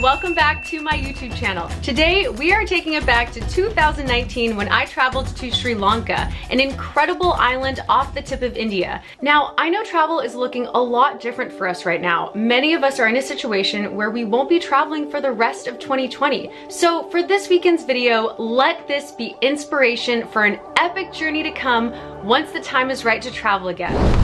welcome back to my YouTube channel. Today, we are taking it back to 2019 when I traveled to Sri Lanka, an incredible island off the tip of India. Now, I know travel is looking a lot different for us right now. Many of us are in a situation where we won't be traveling for the rest of 2020. So for this weekend's video, let this be inspiration for an epic journey to come once the time is right to travel again.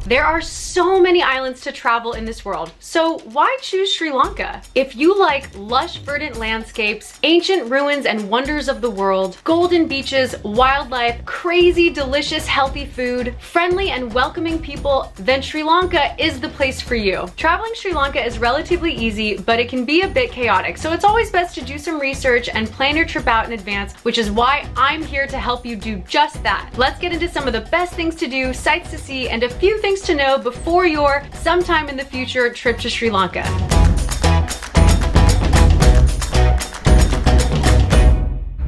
There are so many islands to travel in this world, so why choose Sri Lanka? If you like lush, verdant landscapes, ancient ruins and wonders of the world, golden beaches, wildlife, crazy, delicious, healthy food, friendly and welcoming people, then Sri Lanka is the place for you. Traveling Sri Lanka is relatively easy, but it can be a bit chaotic, so it's always best to do some research and plan your trip out in advance, which is why I'm here to help you do just that. Let's get into some of the best things to do, sights to see, and a few things to know before your sometime in the future trip to Sri Lanka.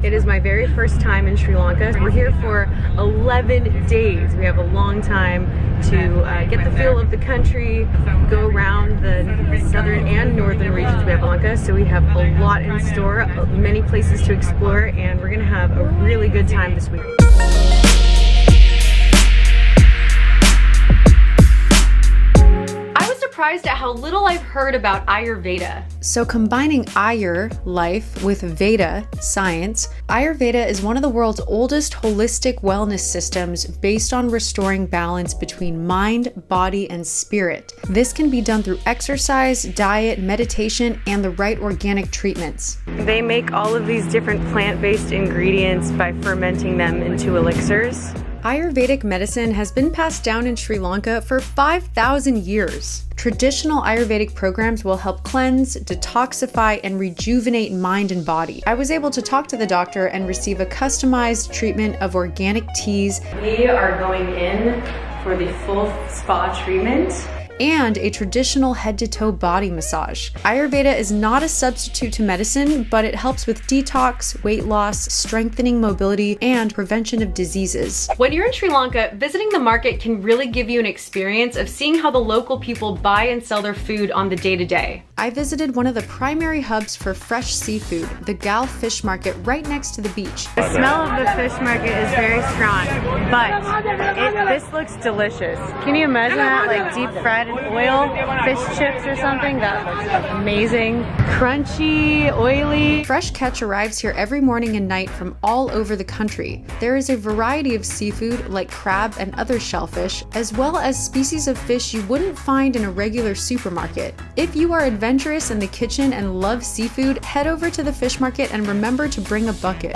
It is my very first time in Sri Lanka. We're here for 11 days. We have a long time to get the feel of the country, go around the southern and northern regions of Sri Lanka. So we have a lot in store, many places to explore, and we're gonna have a really good time this week. Surprised at how little I've heard about Ayurveda. So combining Ayur, life, with Veda, science, Ayurveda is one of the world's oldest holistic wellness systems based on restoring balance between mind, body, and spirit. This can be done through exercise, diet, meditation, and the right organic treatments. They make all of these different plant-based ingredients by fermenting them into elixirs. Ayurvedic medicine has been passed down in Sri Lanka for 5,000 years. Traditional Ayurvedic programs will help cleanse, detoxify, and rejuvenate mind and body. I was able to talk to the doctor and receive a customized treatment of organic teas. We are going in for the full spa treatment and a traditional head-to-toe body massage. Ayurveda is not a substitute to medicine, but it helps with detox, weight loss, strengthening mobility, and prevention of diseases. When you're in Sri Lanka, visiting the market can really give you an experience of seeing how the local people buy and sell their food on the day-to-day. I visited one of the primary hubs for fresh seafood, the Galle Fish Market right next to the beach. The smell of the fish market is very strong, but this looks delicious. Can you imagine that, like deep fried in oil, fish chips or something? That looks amazing. Crunchy, oily. Fresh catch arrives here every morning and night from all over the country. There is a variety of seafood like crab and other shellfish, as well as species of fish you wouldn't find in a regular supermarket. If you are adventurous in the kitchen and love seafood, head over to the fish market and remember to bring a bucket.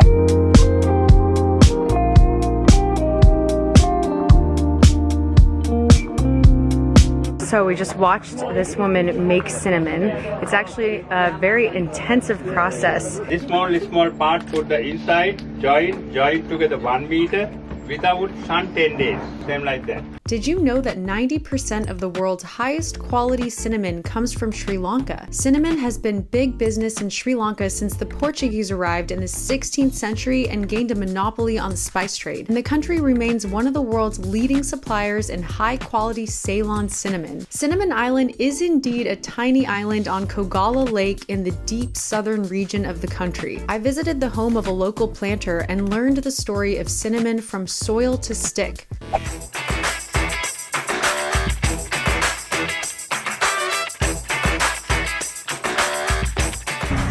So we just watched this woman make cinnamon. It's actually a very intensive process. This small part put the inside, join together 1 meter without sun 10 days, same like that. Did you know that 90% of the world's highest quality cinnamon comes from Sri Lanka? Cinnamon has been big business in Sri Lanka since the Portuguese arrived in the 16th century and gained a monopoly on the spice trade. And the country remains one of the world's leading suppliers in high-quality Ceylon cinnamon. Cinnamon Island is indeed a tiny island on Kogala Lake in the deep southern region of the country. I visited the home of a local planter and learned the story of cinnamon from soil to stick.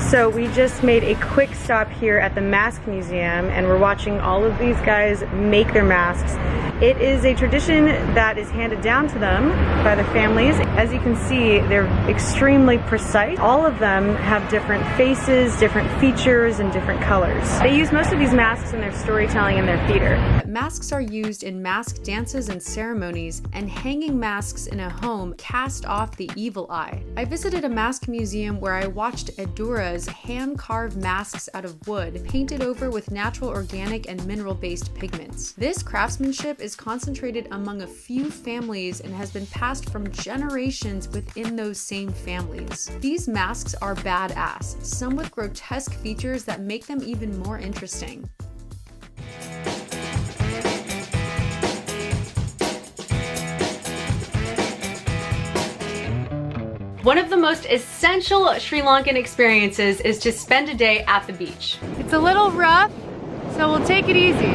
So we just made a quick stop here at the Mask Museum and we're watching all of these guys make their masks. It is a tradition that is handed down to them by the families. As you can see, they're extremely precise. All of them have different faces, different features, and different colors. They use most of these masks in their storytelling and their theater. Masks are used in mask dances and ceremonies, and hanging masks in a home cast off the evil eye. I visited a mask museum where I watched Eduras hand-carved masks out of wood, painted over with natural organic and mineral-based pigments. This craftsmanship is concentrated among a few families and has been passed from generations within those same families. These masks are badass, some with grotesque features that make them even more interesting. One of the most essential Sri Lankan experiences is to spend a day at the beach. It's a little rough, so we'll take it easy.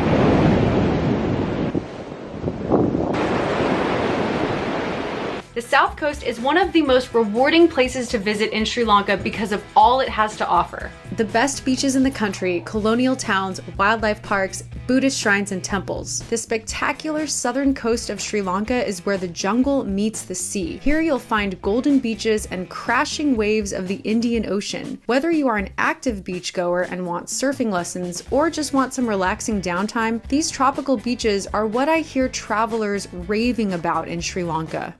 The South Coast is one of the most rewarding places to visit in Sri Lanka because of all it has to offer. The best beaches in the country, colonial towns, wildlife parks, Buddhist shrines and temples. The spectacular southern coast of Sri Lanka is where the jungle meets the sea. Here you'll find golden beaches and crashing waves of the Indian Ocean. Whether you are an active beachgoer and want surfing lessons or just want some relaxing downtime, these tropical beaches are what I hear travelers raving about in Sri Lanka.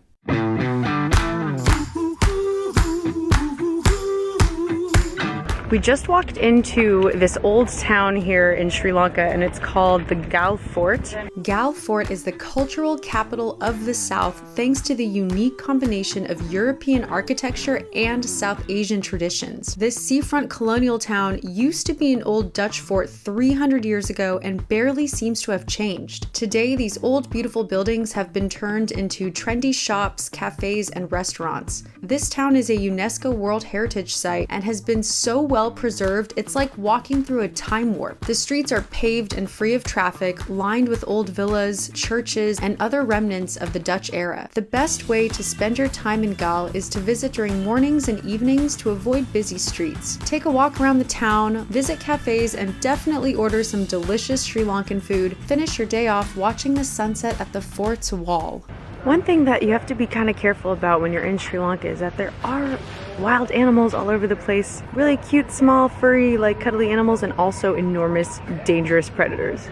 We just walked into this old town here in Sri Lanka and it's called the Galle Fort. Galle Fort is the cultural capital of the South thanks to the unique combination of European architecture and South Asian traditions. This seafront colonial town used to be an old Dutch fort 300 years ago and barely seems to have changed. Today, these old beautiful buildings have been turned into trendy shops, cafes, and restaurants. This town is a UNESCO World Heritage Site and has been so well preserved, it's like walking through a time warp. The streets are paved and free of traffic, lined with old villas, churches, and other remnants of the Dutch era. The best way to spend your time in Galle is to visit during mornings and evenings to avoid busy streets. Take a walk around the town, visit cafes, and definitely order some delicious Sri Lankan food. Finish your day off watching the sunset at the fort's wall. One thing that you have to be kind of careful about when you're in Sri Lanka is that there are wild animals all over the place. Really cute, small, furry, like cuddly animals, and also enormous, dangerous predators.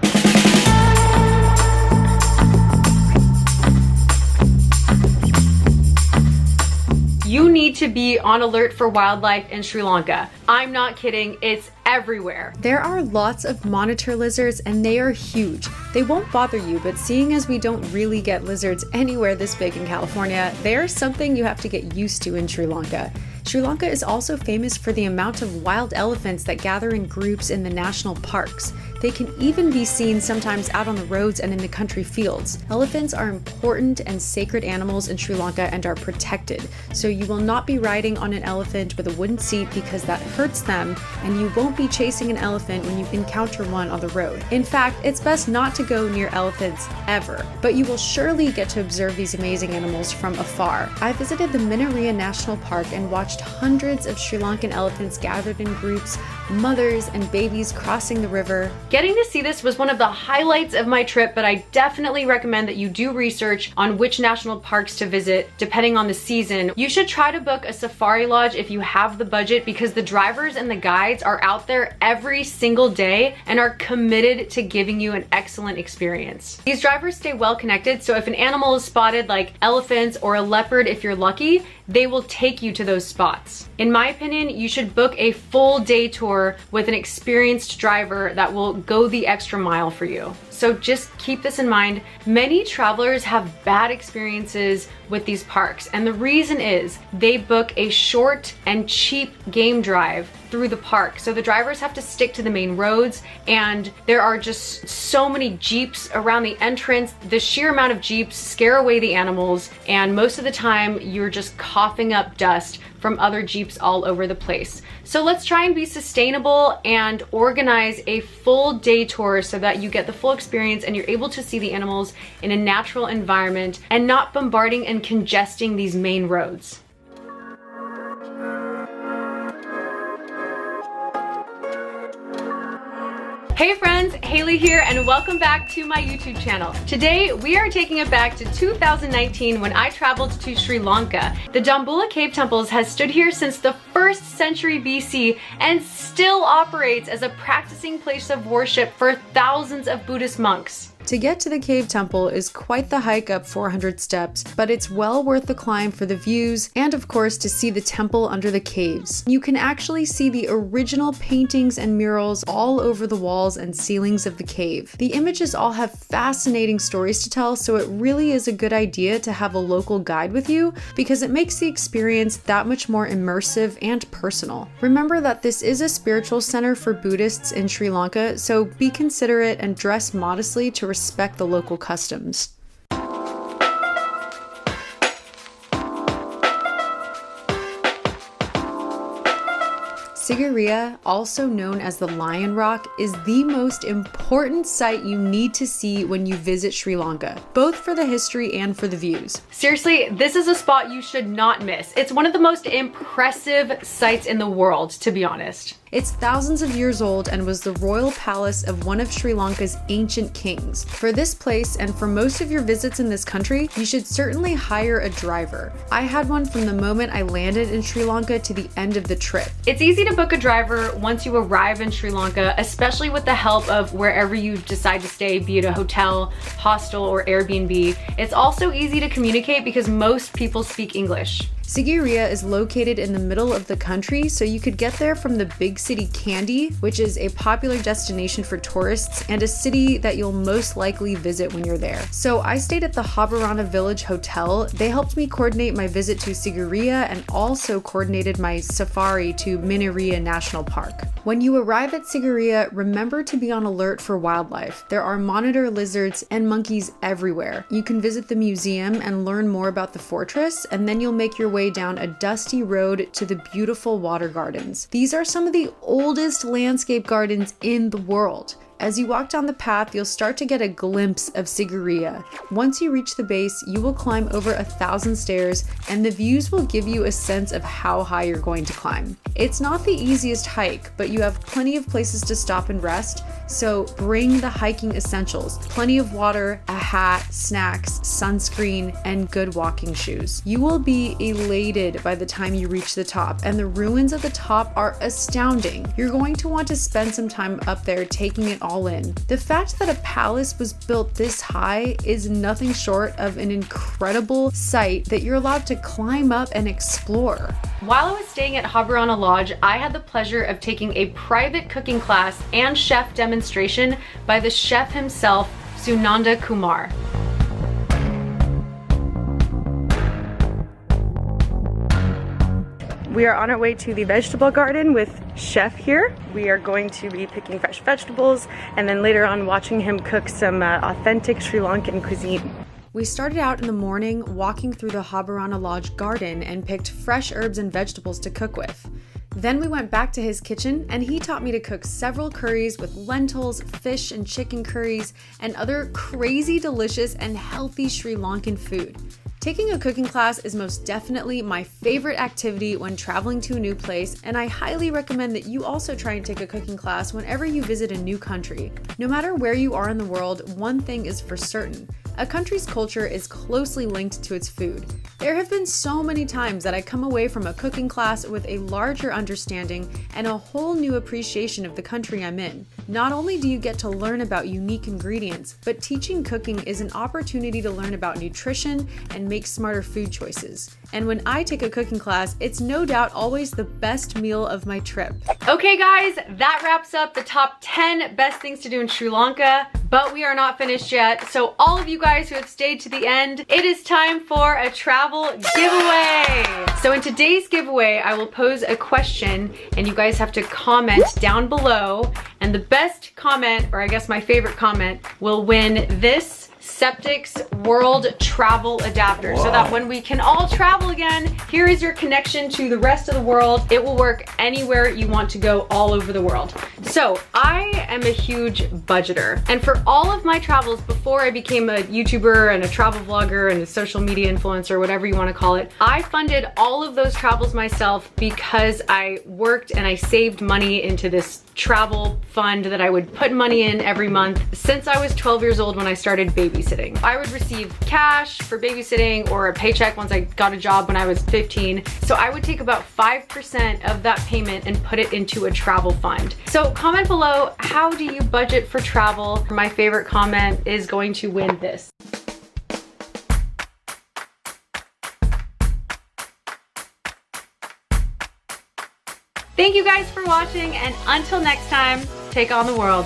You need to be on alert for wildlife in Sri Lanka. I'm not kidding, it's everywhere. There are lots of monitor lizards and they are huge. They won't bother you, but seeing as we don't really get lizards anywhere this big in California, they are something you have to get used to in Sri Lanka. Sri Lanka is also famous for the amount of wild elephants that gather in groups in the national parks. They can even be seen sometimes out on the roads and in the country fields. Elephants are important and sacred animals in Sri Lanka and are protected, so you will not be riding on an elephant with a wooden seat because that hurts them, and you won't be chasing an elephant when you encounter one on the road. In fact, it's best not to go near elephants ever, but you will surely get to observe these amazing animals from afar. I visited the Minneriya National Park and watched hundreds of Sri Lankan elephants gathered in groups, mothers and babies crossing the river. Getting to see this was one of the highlights of my trip, but I definitely recommend that you do research on which national parks to visit depending on the season. You should try to book a safari lodge if you have the budget because the drivers and the guides are out there every single day and are committed to giving you an excellent experience. These drivers stay well connected, so if an animal is spotted like elephants or a leopard if you're lucky, they will take you to those spots. In my opinion, you should book a full day tour with an experienced driver that will go the extra mile for you. So just keep this in mind. Many travelers have bad experiences with these parks, and the reason is they book a short and cheap game drive through the park. So the drivers have to stick to the main roads, and there are just so many Jeeps around the entrance. The sheer amount of Jeeps scare away the animals, and most of the time you're just coughing up dust from other Jeeps all over the place. So let's try and be sustainable and organize a full day tour so that you get the full experience and you're able to see the animals in a natural environment and not bombarding and congesting these main roads. Hey friends, Haley here and welcome back to my YouTube channel. Today we are taking it back to 2019 when I traveled to Sri Lanka. The Dambulla Cave Temples has stood here since the 1st century BC and still operates as a practicing place of worship for thousands of Buddhist monks. To get to the cave temple is quite the hike up 400 steps, but it's well worth the climb for the views and of course to see the temple under the caves. You can actually see the original paintings and murals all over the walls and ceilings of the cave. The images all have fascinating stories to tell, so it really is a good idea to have a local guide with you because it makes the experience that much more immersive and personal. Remember that this is a spiritual center for Buddhists in Sri Lanka, so be considerate and dress modestly to respect the local customs. Sigiriya, also known as the Lion Rock, is the most important site you need to see when you visit Sri Lanka, both for the history and for the views. Seriously, this is a spot you should not miss. It's one of the most impressive sites in the world, to be honest. It's thousands of years old and was the royal palace of one of Sri Lanka's ancient kings. For this place and for most of your visits in this country, you should certainly hire a driver. I had one from the moment I landed in Sri Lanka to the end of the trip. It's easy to book a driver once you arrive in Sri Lanka, especially with the help of wherever you decide to stay, be it a hotel, hostel, or Airbnb. It's also easy to communicate because most people speak English. Sigiriya is located in the middle of the country, so you could get there from the big city Kandy, which is a popular destination for tourists and a city that you'll most likely visit when you're there. So I stayed at the Habarana Village Hotel. They helped me coordinate my visit to Sigiriya and also coordinated my safari to Minneriya National Park. When you arrive at Sigiriya, remember to be on alert for wildlife. There are monitor lizards and monkeys everywhere. You can visit the museum and learn more about the fortress, and then you'll make your way down a dusty road to the beautiful water gardens. These are some of the oldest landscape gardens in the world. As you walk down the path, you'll start to get a glimpse of Sigiriya. Once you reach the base, you will climb over 1,000 stairs, and the views will give you a sense of how high you're going to climb. It's not the easiest hike, but you have plenty of places to stop and rest, so bring the hiking essentials. Plenty of water, a hat, snacks, sunscreen, and good walking shoes. You will be elated by the time you reach the top, and the ruins at the top are astounding. You're going to want to spend some time up there taking it all in. The fact that a palace was built this high is nothing short of an incredible sight that you're allowed to climb up and explore. While I was staying at Habarana Lodge, I had the pleasure of taking a private cooking class and chef demonstration by the chef himself, Sunanda Kumar. We are on our way to the vegetable garden with Chef here. We are going to be picking fresh vegetables and then later on watching him cook some authentic Sri Lankan cuisine. We started out in the morning walking through the Habarana Lodge garden and picked fresh herbs and vegetables to cook with. Then we went back to his kitchen and he taught me to cook several curries with lentils, fish and chicken curries, and other crazy delicious and healthy Sri Lankan food. Taking a cooking class is most definitely my favorite activity when traveling to a new place, and I highly recommend that you also try and take a cooking class whenever you visit a new country. No matter where you are in the world, one thing is for certain. A country's culture is closely linked to its food. There have been so many times that I come away from a cooking class with a larger understanding and a whole new appreciation of the country I'm in. Not only do you get to learn about unique ingredients, but teaching cooking is an opportunity to learn about nutrition and make smarter food choices. And when I take a cooking class, it's no doubt always the best meal of my trip. Okay guys, that wraps up the top 10 best things to do in Sri Lanka, but we are not finished yet. So all of you guys who have stayed to the end, it is time for a travel giveaway. So in today's giveaway, I will pose a question and you guys have to comment down below, and the best comment, or I guess my favorite comment, will win this Septic's World Travel Adapter. So that when we can all travel again, here is your connection to the rest of the world. It will work anywhere you want to go all over the world. So I am a huge budgeter, and for all of my travels before I became a YouTuber and a travel vlogger and a social media influencer, whatever you want to call it, I funded all of those travels myself because I worked and I saved money into this travel fund that I would put money in every month since I was 12 years old when I started babysitting. I would receive cash for babysitting or a paycheck once I got a job when I was 15. So I would take about 5% of that payment and put it into a travel fund. So comment below, how do you budget for travel? My favorite comment is going to win this. Thank you guys for watching, and until next time, take on the world.